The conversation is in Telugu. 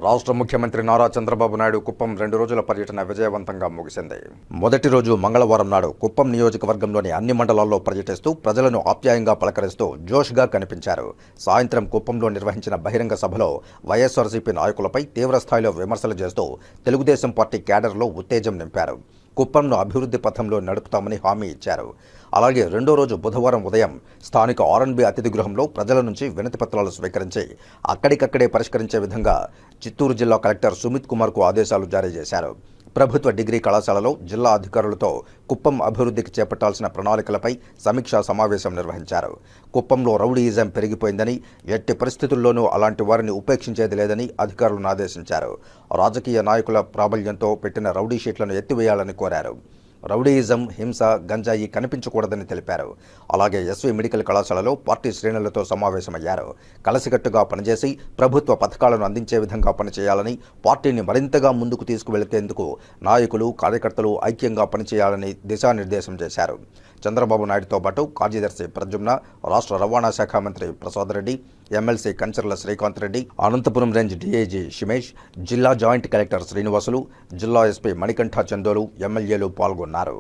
రాష్ట్ర ముఖ్యమంత్రి నారా చంద్రబాబు నాయుడు కుప్పం 2 రోజుల పర్యటన విజయవంతంగా ముగిసింది. మొదటి రోజు మంగళవారం నాడు కుప్పం నియోజకవర్గంలోని అన్ని మండలాల్లో పర్యటిస్తూ ప్రజలను ఆప్యాయంగా పలకరిస్తూ జోష్గా కనిపించారు. సాయంత్రం కుప్పంలో నిర్వహించిన బహిరంగ సభలో వైఎస్ఆర్సీపీ నాయకులపై తీవ్రస్థాయిలో విమర్శలు చేస్తూ తెలుగుదేశం పార్టీ క్యాడర్లో ఉత్తేజం నింపారు. కుప్పంను అభివృద్ధి పథంలో నడుపుతామని హామీ ఇచ్చారు. అలాగే రెండో రోజు బుధవారం ఉదయం స్థానిక ఆర్ఎన్బి అతిథి గృహంలో ప్రజల నుంచి వినతి పత్రాలు స్వీకరించి అక్కడికక్కడే పరిష్కరించే విధంగా చిత్తూరు జిల్లా కలెక్టర్ సుమిత్ కుమార్కు ఆదేశాలు జారీ చేశారు. ప్రభుత్వ డిగ్రీ కళాశాలలో జిల్లా అధికారులతో కుప్పం అభివృద్ధికి చేపట్టాల్సిన ప్రణాళికలపై సమీక్షా సమావేశం నిర్వహించారు. కుప్పంలో రౌడీయిజం పెరిగిపోయిందని, ఎట్టి పరిస్థితుల్లోనూ అలాంటి వారిని ఉపేక్షించేది లేదని అధికారులను ఆదేశించారు. రాజకీయ నాయకుల ప్రాబల్యంతో పెట్టిన రౌడీ షీట్లను ఎత్తివేయాలని కోరారు. రౌడీయిజం, హింస, గంజాయి కనిపించకూడదని తెలిపారు. అలాగే ఎస్వి మెడికల్ కళాశాలలో పార్టీ శ్రేణులతో సమావేశమయ్యారు. కలిసికట్టుగా పనిచేసి ప్రభుత్వ పథకాలను అందించే విధంగా పనిచేయాలని, పార్టీని మరింతగా ముందుకు తీసుకువెళితేందుకు నాయకులు, కార్యకర్తలు ఐక్యంగా పనిచేయాలని దిశానిర్దేశం చేశారు. చంద్రబాబు నాయుడుతో పాటు కార్యదర్శి ప్రద్యుమ్న, రాష్ట్ర రవాణా శాఖ మంత్రి Prasad Reddy, MLC Kancharla Srikanth Reddy, Anantapuram range DIG Shimesh, జిల్లా జాయింట్ కలెక్టర్ శ్రీనివాసులు, జిల్లా ఎస్పీ మణికంఠ చందోలు, ఎమ్మెల్యేలు పాల్గొన్నారు.